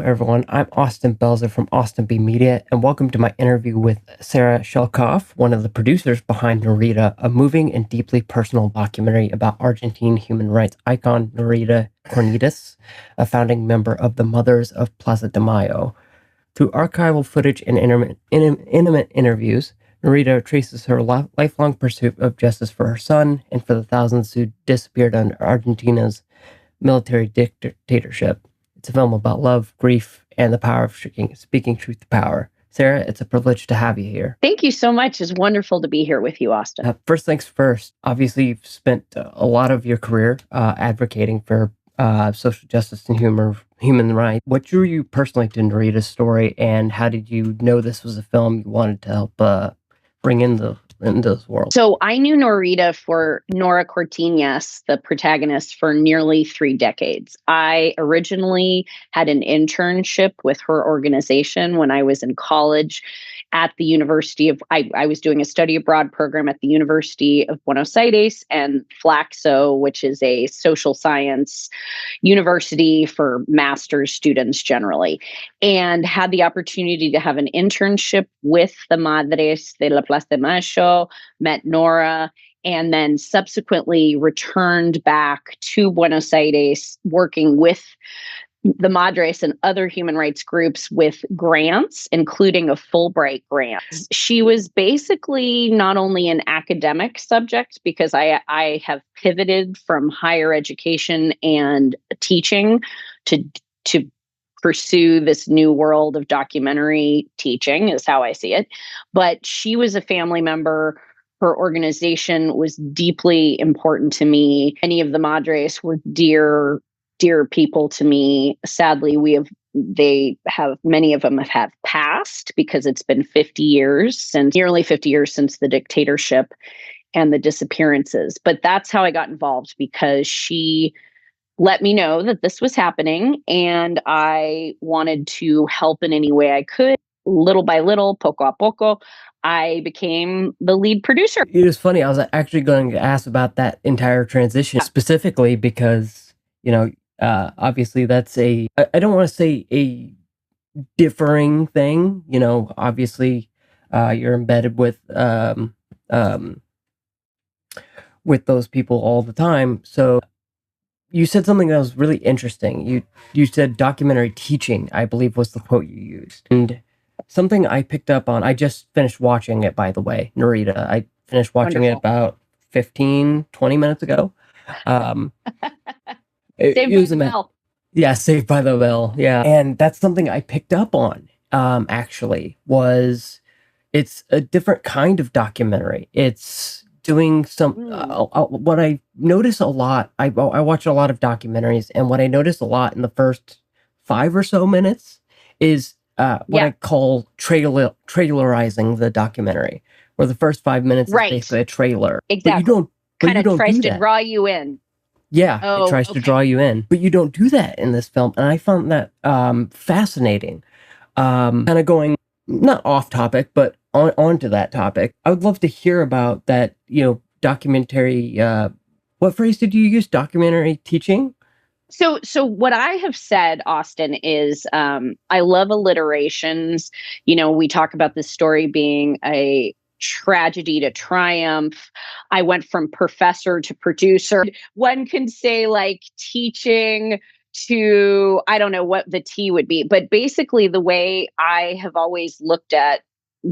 everyone. I'm Austin Belzer from Austin B Media, and welcome to my interview with Sarah Schoellkopf, one of the producers behind Norita, a moving and deeply personal documentary about Argentine human rights icon Norita Cortiñas, a founding member of the Mothers of Plaza de Mayo. Through archival footage and intimate interviews, Norita traces her lifelong pursuit of justice for her son and for the thousands who disappeared under Argentina's military dictatorship. It's a film about love, grief, and the power of speaking truth to power. Sarah, it's a privilege to have you here. Thank you so much. It's wonderful to be here with you, Austin. First things first, obviously you've spent a lot of your career advocating for social justice and human rights. What drew you personally to Norita's story, and how did you know this was a film you wanted to help bring into this world? So I knew Norita for Nora Cortiñas, the protagonist, for nearly 3 decades. I originally had an internship with her organization when I was in college at the University of, I was doing a study abroad program at the University of Buenos Aires and Flaxo, which is a social science university for master's students generally, and had the opportunity to have an internship with the Madres de la Plaza de Mayo, met Nora, and then subsequently returned back to Buenos Aires working with the Madres and other human rights groups with grants, including a Fulbright grant. She was basically not only an academic subject, because I have pivoted from higher education and teaching to pursue this new world of documentary teaching, is how I see it. But she was a family member. Her organization was deeply important to me. Many of the Madres were dear people to me. Sadly, many of them have passed because it's been nearly 50 years since the dictatorship and the disappearances. But that's how I got involved, because she let me know that this was happening and I wanted to help in any way I could. Little by little, poco a poco, I became the lead producer. It was funny. I was actually going to ask about that entire transition specifically because, obviously that's I don't want to say a differing thing, obviously you're embedded with those people all the time. So you said something that was really interesting. You said documentary teaching, I believe was the quote you used. And something I picked up on, I just finished watching it, by the way, Norita. I finished watching it about 15, 20 minutes ago. Saved by the Bell. Yeah, Saved by the Bell. Yeah. And that's something I picked up on, actually, was it's a different kind of documentary. It's doing what I notice a lot, I watch a lot of documentaries, and what I notice a lot in the first 5 or so minutes is what I call trailerizing the documentary, where the first 5 minutes is basically a trailer. Exactly. But you don't tries do to that. draw you in. Yeah, it tries to draw you in, but you don't do that in this film, and I found that fascinating. Kind of going not off topic, but onto that topic. I would love to hear about that. Documentary. What phrase did you use? Documentary teaching. So what I have said, Austin, is I love alliterations. We talk about this story being a tragedy to triumph. I went from professor to producer. One can say like teaching to, I don't know what the T would be, but basically the way I have always looked at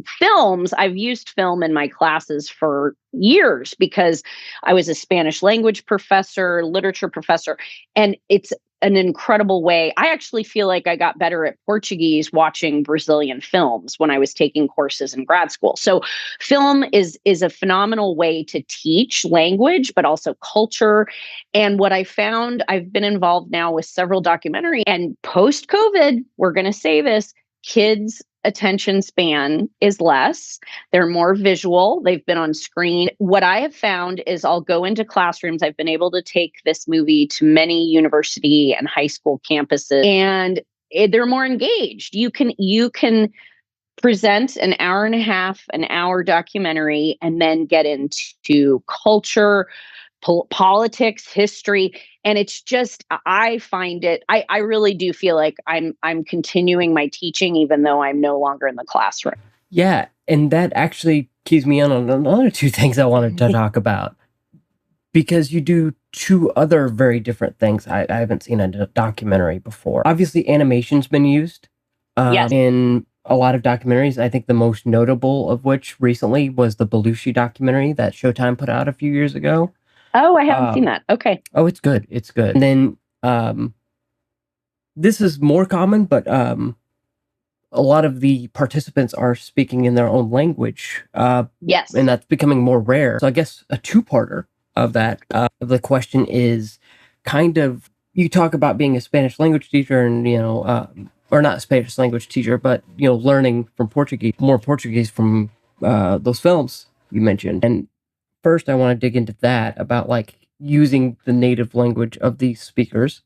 films, I've used film in my classes for years because I was a Spanish language professor, literature professor, and it's an incredible way. I actually feel like I got better at Portuguese watching Brazilian films when I was taking courses in grad school. So film is a phenomenal way to teach language, but also culture. And what I found, I've been involved now with several documentaries, and post-COVID, we're going to say this, kids' attention span is less. They're more visual. They've been on screen. What I have found is I'll go into classrooms. I've been able to take this movie to many university and high school campuses, and they're more engaged. You can present an hour and a half, an hour documentary, and then get into culture, politics, history. And it's just, I find it, I really do feel like I'm continuing my teaching, even though I'm no longer in the classroom. Yeah, and that actually keys me on another two things I wanted to talk about, because you do two other very different things. I haven't seen a documentary before. Obviously, animation's been used Yes. in a lot of documentaries. I think the most notable of which recently was the Belushi documentary that Showtime put out a few years ago. Oh, I haven't seen that. Okay. Oh, it's good. It's good. And then this is more common, but a lot of the participants are speaking in their own language. Yes. And that's becoming more rare. So I guess a two-parter of that, the question is kind of, you talk about being a Spanish language teacher and, or not a Spanish language teacher, but, learning from more Portuguese from those films you mentioned. And first I want to dig into that about like using the native language of these speakers,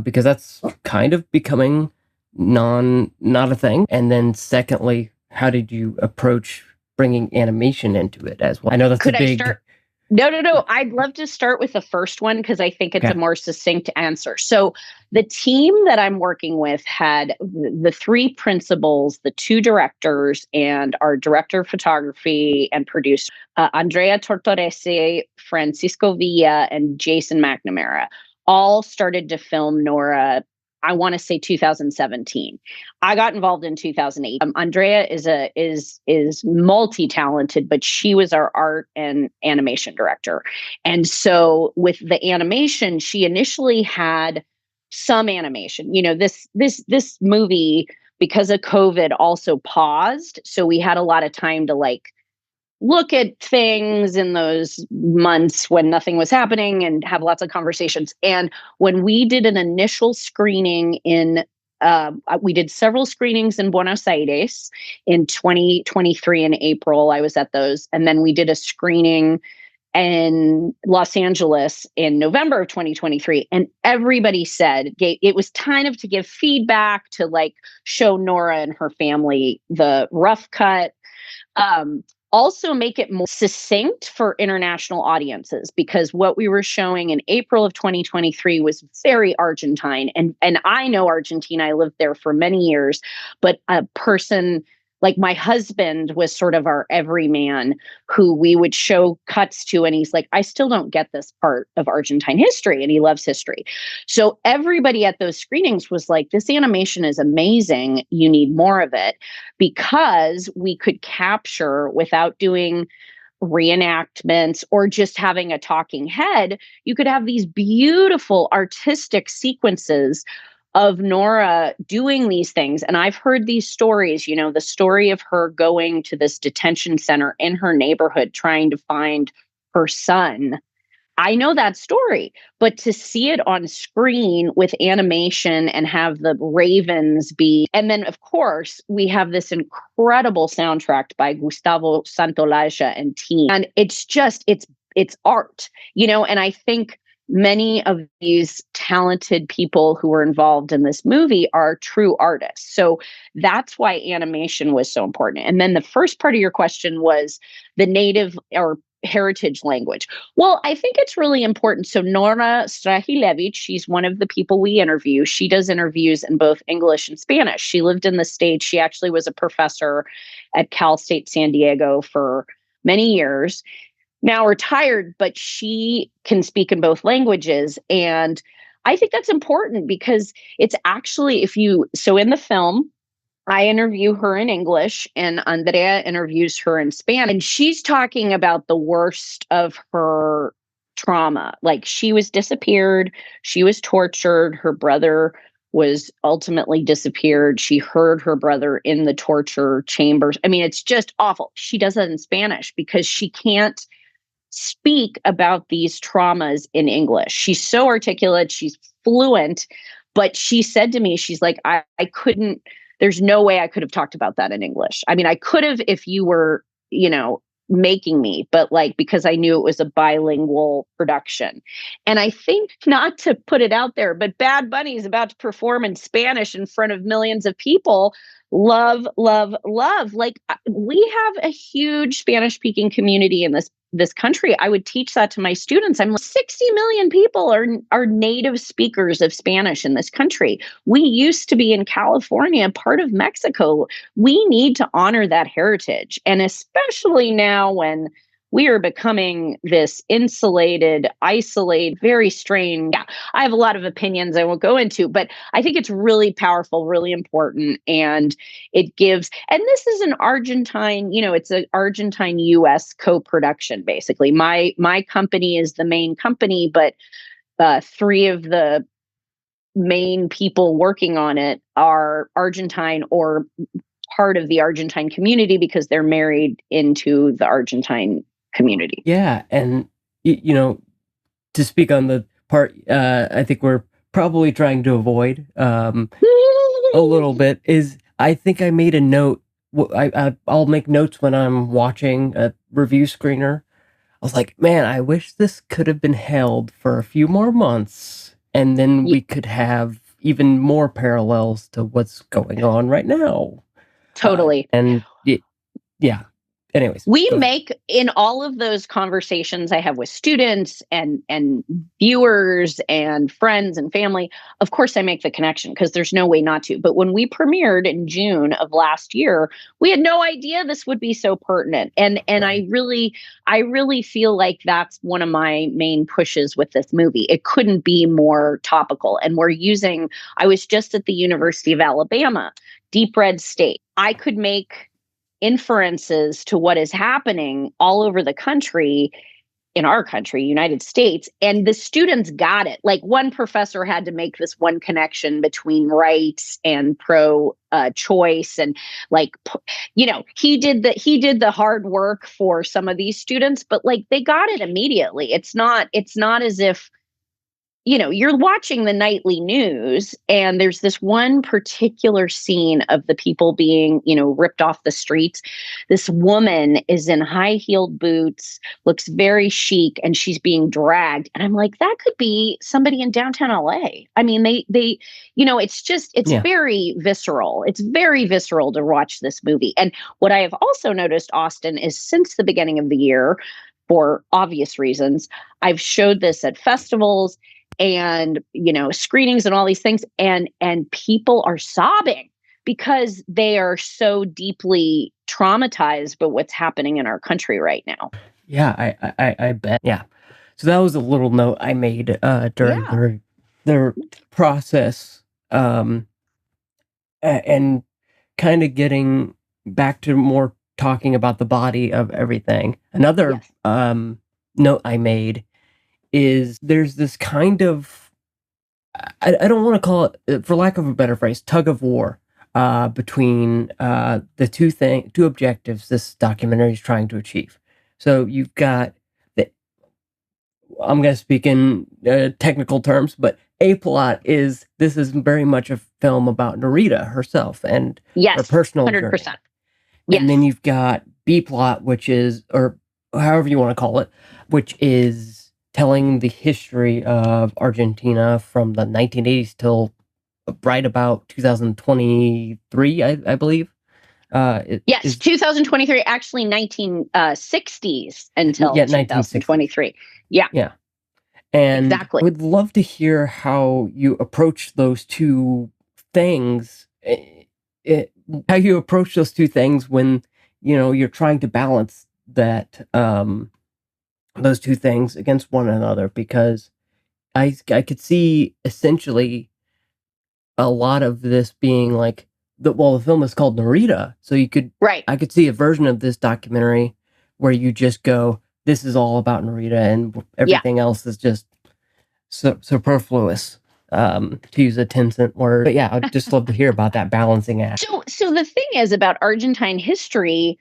because that's kind of becoming not a thing. And then secondly, how did you approach bringing animation into it as well? I know that's Could a big... I start? No. I'd love to start with the first one because I think it's a more succinct answer. So the team that I'm working with had the three principals, the two directors, and our director of photography and producer, Andrea Tortorese, Francisco Villa, and Jason McNamara, all started to film Nora. I want to say 2017. I got involved in 2008. Andrea is multi-talented, but she was our art and animation director. And so with the animation, she initially had some animation. This movie, because of COVID, also paused. So we had a lot of time to like look at things in those months when nothing was happening and have lots of conversations. And when we did an initial screening we did several screenings in Buenos Aires in 2023 in April. I was at those. And then we did a screening in Los Angeles in November of 2023. And everybody said it was kind of to give feedback, to like show Nora and her family the rough cut. Also make it more succinct for international audiences, because what we were showing in April of 2023 was very Argentine. And I know Argentina, I lived there for many years, but a person like my husband was sort of our everyman who we would show cuts to. And he's like, I still don't get this part of Argentine history. And he loves history. So everybody at those screenings was like, this animation is amazing. You need more of it, because we could capture without doing reenactments or just having a talking head. You could have these beautiful artistic sequences of Nora doing these things. And I've heard these stories, the story of her going to this detention center in her neighborhood trying to find her son. I know that story, but to see it on screen with animation and have the ravens be, and then of course we have this incredible soundtrack by Gustavo Santaolalla and team. And it's art, and I think many of these talented people who were involved in this movie are true artists. So that's why animation was so important. And then the first part of your question was the native or heritage language. Well, I think it's really important. So Nora Strahilevich, she's one of the people we interview. She does interviews in both English and Spanish. She lived in the States. She actually was a professor at Cal State San Diego for many years. Now retired, but she can speak in both languages. And I think that's important because it's actually, so in the film, I interview her in English and Andrea interviews her in Spanish. And she's talking about the worst of her trauma. Like, she was disappeared, she was tortured, her brother was ultimately disappeared. She heard her brother in the torture chambers. I mean, it's just awful. She does it in Spanish because she can't speak about these traumas in English. She's so articulate, she's fluent, but she said to me, she's like, I couldn't, there's no way I could have talked about that in English. I mean, I could have if you were, making me, but like, because I knew it was a bilingual production. And I think, not to put it out there, but Bad Bunny is about to perform in Spanish in front of millions of people. Love, love, love. Like we have a huge Spanish speaking community in this country. I would teach that to my students. I'm like, 60 million people are native speakers of Spanish in this country. We used to be in California, part of Mexico. We need to honor that heritage. And especially now when we are becoming this insulated, isolated, very strange. Yeah, I have a lot of opinions I won't go into, but I think it's really powerful, really important. And it gives, and this is an Argentine, it's an Argentine US co-production, basically. My company is the main company, but three of the main people working on it are Argentine or part of the Argentine community because they're married into the Argentine community. Yeah, and to speak on the part I think we're probably trying to avoid a little bit is I think I made a note. I'll make notes when I'm watching a review screener. I was like, man, I wish this could have been held for a few more months, and then we could have even more parallels to what's going on right now. Totally. Yeah. Anyways, we make in all of those conversations I have with students and viewers and friends and family, of course I make the connection because there's no way not to. But when we premiered in June of last year, we had no idea this would be so pertinent. And right. I really feel like that's one of my main pushes with this movie. It couldn't be more topical. And I was just at the University of Alabama, deep red state. I could make inferences to what is happening all over the country, in our country, United States, and the students got it. Like one professor had to make this one connection between rights and pro choice, and he did the hard work for some of these students, but like they got it immediately. It's not as if you're watching the nightly news and there's this one particular scene of the people being, ripped off the streets. This woman is in high-heeled boots, looks very chic, and she's being dragged. And I'm like, that could be somebody in downtown LA. I mean, it's very visceral. It's very visceral to watch this movie. And what I have also noticed, Austin, is since the beginning of the year, for obvious reasons, I've showed this at festivals and screenings and all these things, and people are sobbing because they are so deeply traumatized by what's happening in our country right now. Yeah, I bet. Yeah, so that was a little note I made during the process, and kind of getting back to more talking about the body of everything. Another note I made is there's this kind of, I don't want to call it, for lack of a better phrase, tug of war between the two objectives this documentary is trying to achieve. So you've got I'm going to speak in technical terms, but A plot is this is very much a film about Norita herself and her personal 100%. Journey. Yes. And then you've got B plot, which is, or however you want to call it, which is telling the history of Argentina from the 1980s till right about 2023, I believe. Yes, 2023, actually 1960s until 2023. Yeah. Yeah. And exactly. I would love to hear how you approach those two things, how you approach those two things when, you're trying to balance that, those two things against one another, because I could see essentially a lot of this being like the film is called Norita, so you could I could see a version of this documentary where you just go, this is all about Norita and everything else is just superfluous, to use a 10-cent word. But yeah, I'd just love to hear about that balancing act. So the thing is about Argentine history,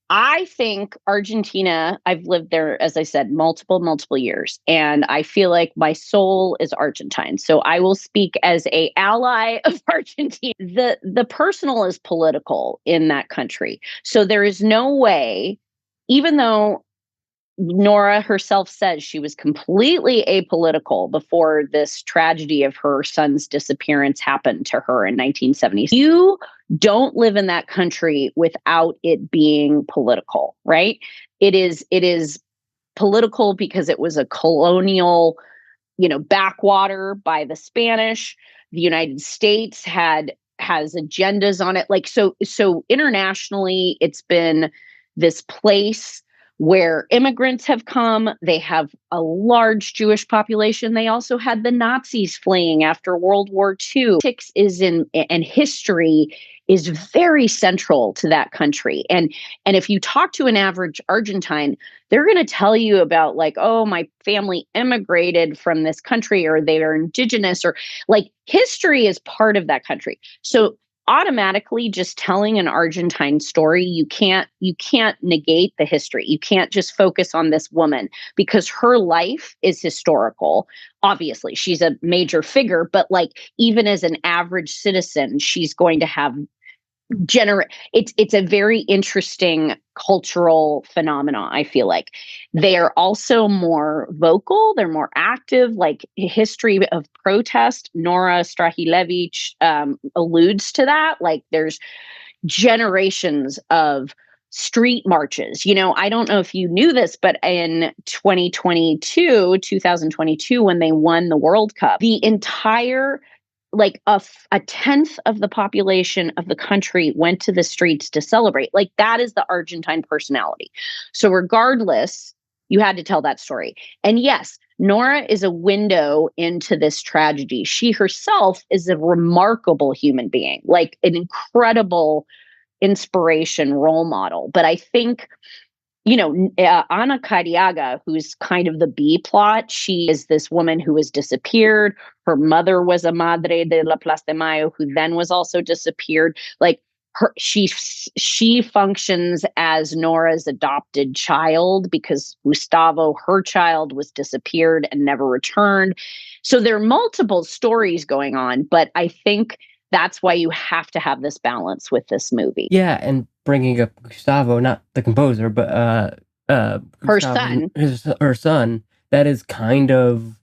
I think Argentina, I've lived there, as I said, multiple years, and I feel like my soul is Argentine. So I will speak as a ally of Argentina. The personal is political in that country. So there is no way, even though Nora herself says she was completely apolitical before this tragedy of her son's disappearance happened to her in 1970. You don't live in that country without it being political, right? It is political because it was a colonial, backwater by the Spanish. The United States has agendas on it. Like, so internationally, it's been this place where immigrants have come. They have a large Jewish population. They also had the Nazis fleeing after World War II. Politics and history is very central to that country. And if you talk to an average Argentine, they're going to tell you about, like, oh, my family immigrated from this country, or they are indigenous, or like history is part of that country. So automatically, just telling an Argentine story, you can't negate the history. You can't just focus on this woman because her life is historical. Obviously, she's a major figure, but like, even as an average citizen, she's going to have it's a very interesting cultural phenomena. I feel like they are also more vocal, they're more active, like history of protest. Nora Strahilevich alludes to that. Like, there's generations of street marches. I don't know if you knew this, but in 2022, when they won the World Cup, the entire, like, a tenth of the population of the country went to the streets to celebrate. Like, that is the Argentine personality. So regardless, you had to tell that story. And yes, Nora is a window into this tragedy. She herself is a remarkable human being, like an incredible inspiration, role model. But I think, Ana Cariaga, who's kind of the B plot, she is this woman who was disappeared. Her mother was a madre de la Plaza de Mayo, who then was also disappeared. Like, she functions as Nora's adopted child because Gustavo, her child, was disappeared and never returned. So there are multiple stories going on, but I think that's why you have to have this balance with this movie. Yeah, and bringing up Gustavo, not the composer, but Her Gustavo, son. her son, that is kind of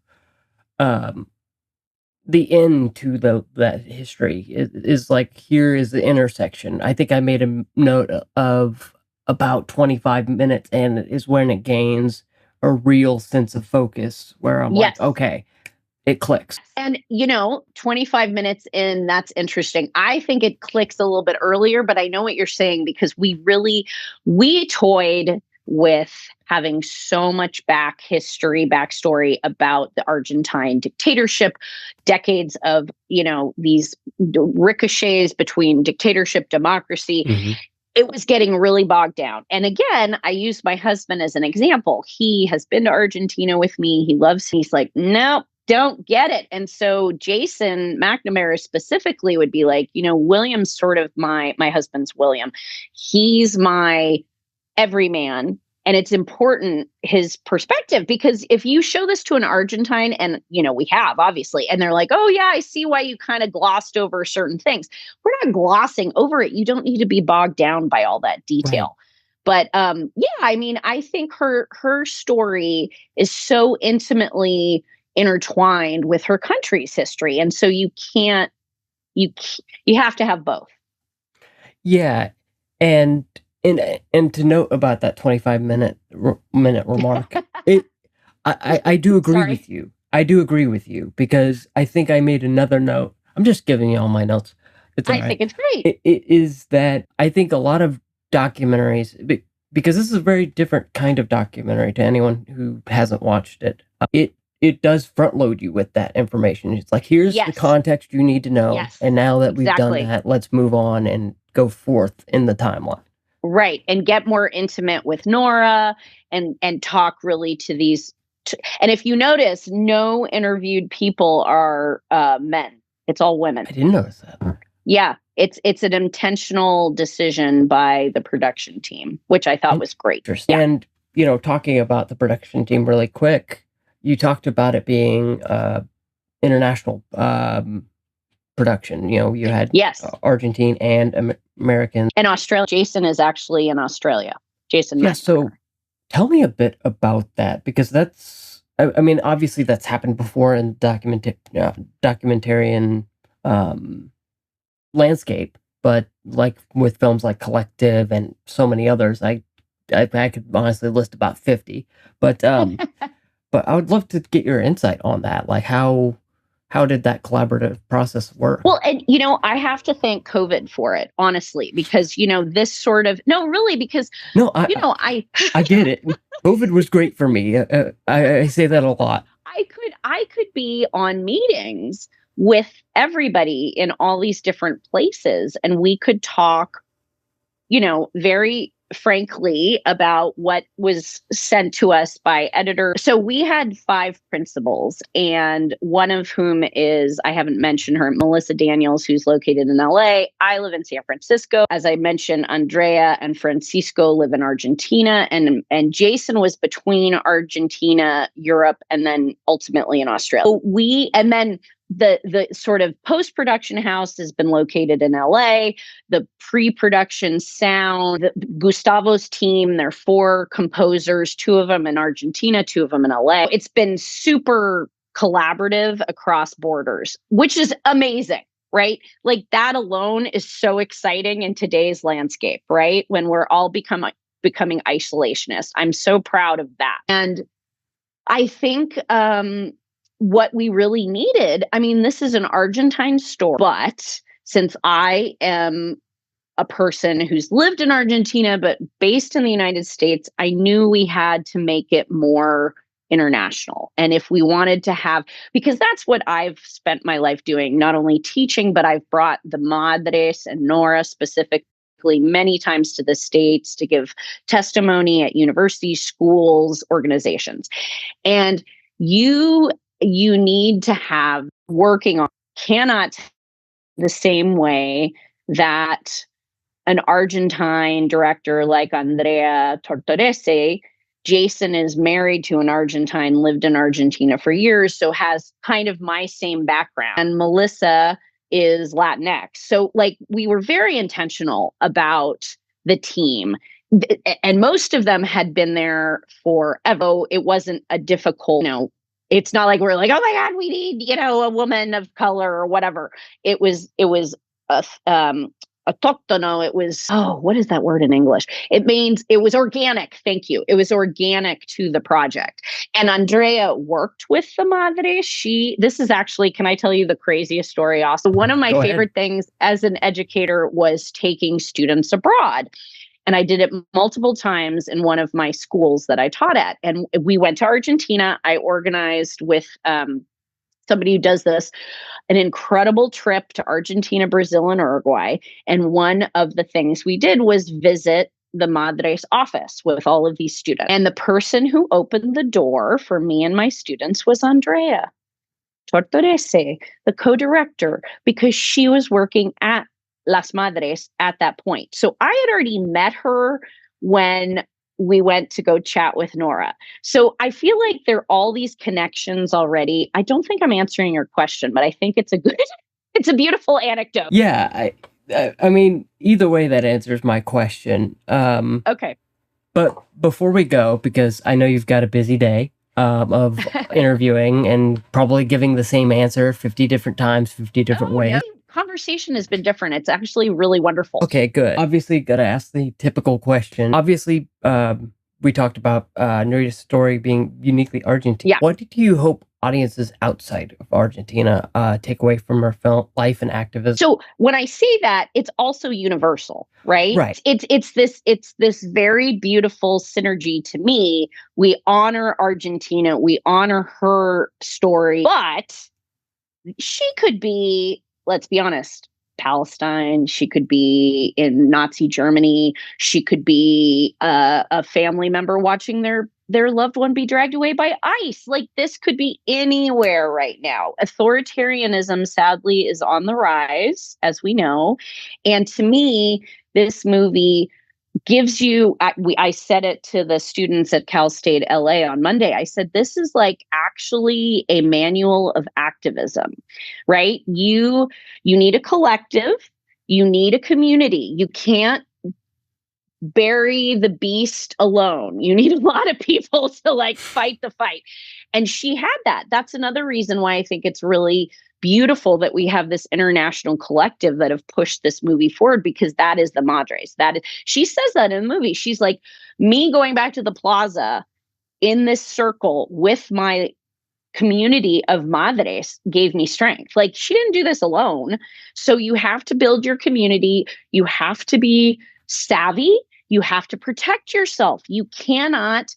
the end to that history. Is like, here is the intersection. I think I made a note of about 25 minutes, and it is when it gains a real sense of focus, where I'm Yes. like, okay, it clicks. And, 25 minutes in, that's interesting. I think it clicks a little bit earlier, but I know what you're saying, because we toyed with having so much backstory about the Argentine dictatorship, decades of, these ricochets between dictatorship, democracy. Mm-hmm. It was getting really bogged down. And again, I used my husband as an example. He has been to Argentina with me. He's like, nope, don't get it. And so Jason McNamara specifically would be like, William's sort of my husband's William. He's my everyman. And it's important, his perspective, because if you show this to an Argentine, and, we have, obviously, and they're like, oh, yeah, I see why you kind of glossed over certain things. We're not glossing over it. You don't need to be bogged down by all that detail. Right. But yeah, I mean, I think her story is so intimately intertwined with her country's history. And so you have to have both. Yeah. And to note about that 25-minute remark, I do agree with you. I do agree with you, because I think I made another note. I'm just giving you all my notes. I think it's great. It is that I think a lot of documentaries, because this is a very different kind of documentary to anyone who hasn't watched it. It does front load you with that information. It's like, here's the context you need to know. Yes. And now that we've done that, let's move on and go forth in the timeline. Right. And get more intimate with Nora and talk really to these. And if you notice, no interviewed people are men. It's all women. I didn't notice that. Yeah. It's an intentional decision by the production team, which I thought was great. Yeah. And, talking about the production team really quick, you talked about it being international production. You had Argentine and American. And Australia. Jason is actually in Australia. Jason. Yeah. So Tell me a bit about that because I mean, obviously that's happened before in documentarian um, landscape, but like with films like Collective and so many others, I could honestly list about 50. But but I would love to get your insight on that. Like how did that collaborative process work? Well, and I have to thank COVID for it, honestly, because this sort of no, really, because No, I I get it. COVID was great for me. I say that a lot. I could be on meetings with everybody in all these different places, and we could talk, very frankly about what was sent to us by editors. So we had 5 principals, and one of whom is, I haven't mentioned her, Melissa Daniels, who's located in LA. I live in San Francisco. As I mentioned, Andrea and Francisco live in Argentina, and Jason was between Argentina, Europe, and then ultimately in Australia. And then the sort of post-production house has been located in LA. The pre-production sound, Gustavo's team, there are 4 composers, 2 of them in Argentina, 2 of them in LA. It's been super collaborative across borders, which is amazing, right? Like that alone is so exciting in today's landscape, right? When we're all becoming isolationist. I'm so proud of that. And I think what we really needed, I mean, this is an Argentine story, but since I am a person who's lived in Argentina but based in the United States, I knew we had to make it more international. And if we wanted to have, because that's what I've spent my life doing, not only teaching, but I've brought the Madres and Nora specifically many times to the States to give testimony at universities, schools, organizations. And you need to have working on cannot the same way that an Argentine director like Andrea Tortorese. Jason is married to an Argentine, lived in Argentina for years, so has kind of my same background. And Melissa is Latinx. So like we were very intentional about the team. And most of them had been there forever. It wasn't a difficult, it's not like we're like, oh my God, we need, a woman of color or whatever. It was a autóctono. It was, oh, what is that word in English? It means it was organic. Thank you. It was organic to the project. And Andrea worked with the madre. This is actually, can I tell you the craziest story also? One of my Go favorite ahead. things as an educator was taking students abroad. And I did it multiple times in one of my schools that I taught at. And we went to Argentina. I organized with somebody who does this, an incredible trip to Argentina, Brazil, and Uruguay. And one of the things we did was visit the Madre's office with all of these students. And the person who opened the door for me and my students was Andrea Tortorese, the co-director, because she was working at Las Madres at that point. So I had already met her when we went to go chat with Nora. So I feel like there are all these connections already. I don't think I'm answering your question, but I think it's it's a beautiful anecdote. Yeah, I mean, either way, that answers my question. Okay. But before we go, because I know you've got a busy day of interviewing and probably giving the same answer 50 different times, 50 different ways. No. Conversation has been different. It's actually really wonderful. Okay, good. Obviously, got to ask the typical question. Obviously, we talked about Norita's story being uniquely Argentine. Yeah. What do you hope audiences outside of Argentina take away from her film life and activism? So when I say that, it's also universal, right? Right. It's this very beautiful synergy to me. We honor Argentina, we honor her story, but she could be, let's be honest, Palestine. She could be in Nazi Germany. She could be a family member watching their loved one be dragged away by ICE. Like this could be anywhere right now. Authoritarianism, sadly, is on the rise, as we know. And to me, this movie gives you, I said it to the students at Cal State LA on Monday. I said, this is like actually a manual of activism, right? You need a collective, you need a community. You can't bury the beast alone. You need a lot of people to like fight the fight. And she had that. That's another reason why I think it's really beautiful that we have this international collective that have pushed this movie forward, because that is the Madres. She says that in the movie. She's like, me going back to the Plaza in this circle with my community of madres gave me strength. Like, she didn't do this alone. So you have to build your community. You have to be savvy. You have to protect yourself. You cannot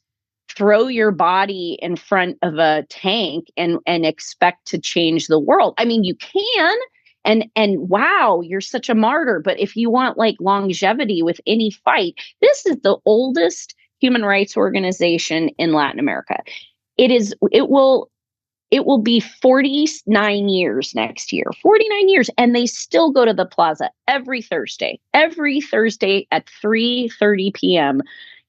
throw your body in front of a tank and expect to change the world. I mean, you can, and wow, you're such a martyr. But if you want like longevity with any fight, this is the oldest human rights organization in Latin America. It will be 49 years next year, 49 years. And they still go to the Plaza every Thursday at 3:30 p.m.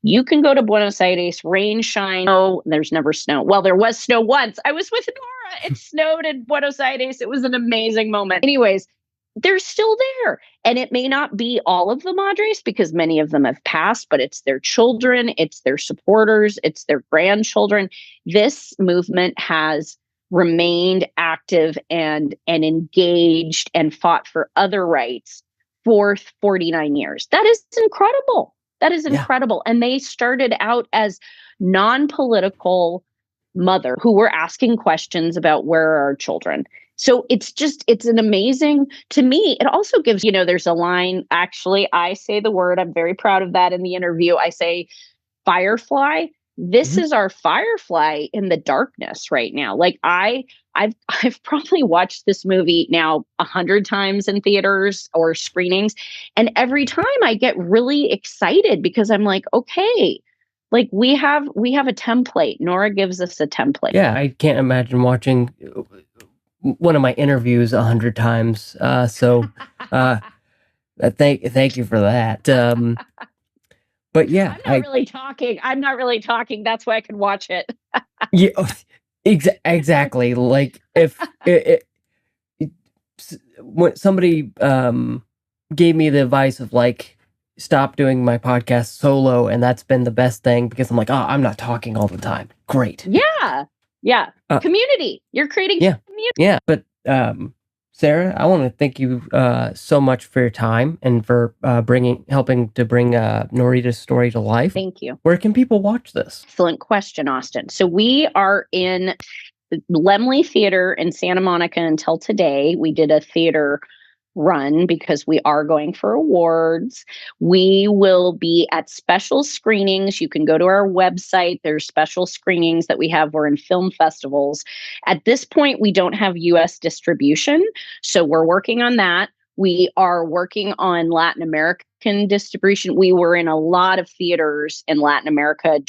You can go to Buenos Aires, rain, shine. Oh, there's never snow. Well, there was snow once. I was with Nora. It snowed in Buenos Aires. It was an amazing moment. Anyways, they're still there. And it may not be all of the Madres because many of them have passed, but it's their children, it's their supporters, it's their grandchildren. This movement has remained active and engaged and fought for other rights for 49 years. That is incredible. That is incredible. And they started out as non-political mother who were asking questions about where are our children. So it's an amazing, to me, it also gives, there's a line, actually, I say the word, I'm very proud of that in the interview. I say firefly. This is our firefly in the darkness right now. Like I've probably watched this movie now 100 times in theaters or screenings. And every time I get really excited because I'm like, okay, like we have a template. Nora gives us a template. Yeah, I can't imagine watching one of my interviews 100 times. Thank you for that. But yeah, I'm not really talking. That's why I can watch it. Yeah, exactly. Like if when somebody gave me the advice of like stop doing my podcast solo, and that's been the best thing because I'm like, oh, I'm not talking all the time. Great. Yeah. Community. You're creating community. Yeah, but Sarah, I want to thank you so much for your time and for helping to bring Norita's story to life. Thank you. Where can people watch this? Excellent question, Austin. So we are in Lemley Theater in Santa Monica until today. We did a theater run because we are going for awards. We will be at special screenings. You can go to our website. There's special screenings that we have. We're in film festivals. At this point, we don't have US distribution, so we're working on that. We are working on Latin American distribution. We were in a lot of theaters in Latin America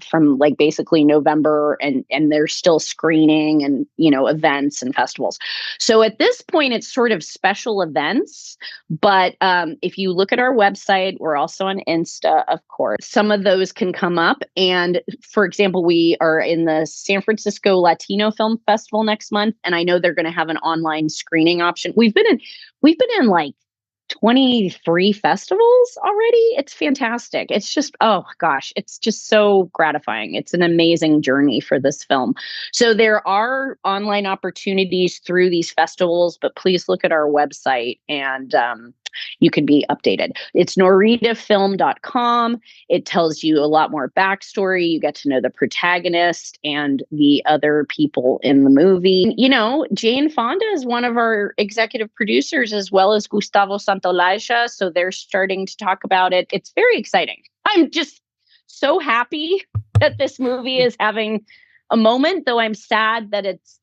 from like basically November, and they're still screening and, events and festivals. So at this point, it's sort of special events. But if you look at our website, we're also on Insta, of course. Some of those can come up. And for example, we are in the San Francisco Latino Film Festival next month. And I know they're going to have an online screening option. We've been in like 23 festivals already. It's fantastic. It's just, oh gosh, it's just so gratifying. It's an amazing journey for this film. So there are online opportunities through these festivals, but please look at our website and you can be updated. It's noritafilm.com. It tells you a lot more backstory. You get to know the protagonist and the other people in the movie. Jane Fonda is one of our executive producers, as well as Gustavo Santaolalla. So they're starting to talk about it. It's very exciting. I'm just so happy that this movie is having a moment, though I'm sad that it's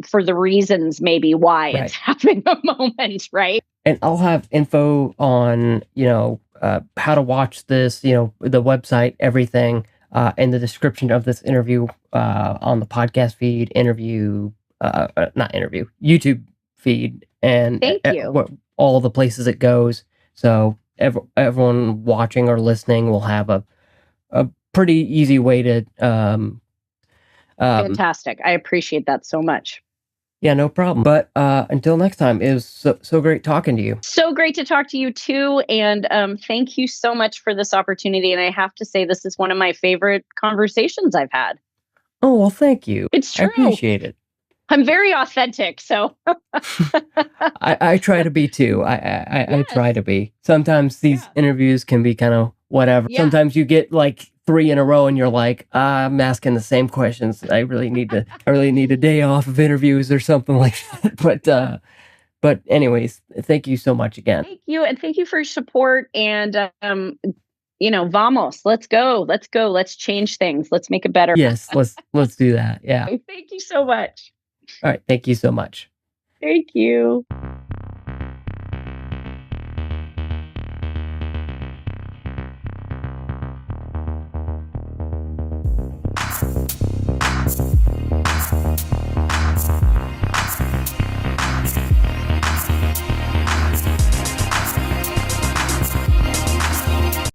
for the reasons maybe why it's having a moment, right? And I'll have info on, how to watch this, the website, everything, in the description of this interview, on the podcast feed, YouTube feed, and thank you. All the places it goes. So everyone watching or listening will have a pretty easy way to, fantastic. I appreciate that so much. Yeah, no problem. But until next time, it was so great talking to you. So great to talk to you too. And thank you so much for this opportunity. And I have to say, this is one of my favorite conversations I've had. Oh, well, thank you. It's I true. appreciate it. I'm very authentic. So, I try to be too. I try yes. to be. Sometimes these Yeah. interviews can be kind of whatever. Yeah. Sometimes you get like three in a row and you're like, I'm asking the same questions. I really need a day off of interviews or something like that. But anyways, thank you so much again. Thank you. And thank you for your support. And, vamos, let's go. Let's go. Let's change things. Let's make it better. Yes, let's do that. Yeah. Thank you so much. All right. Thank you so much. Thank you.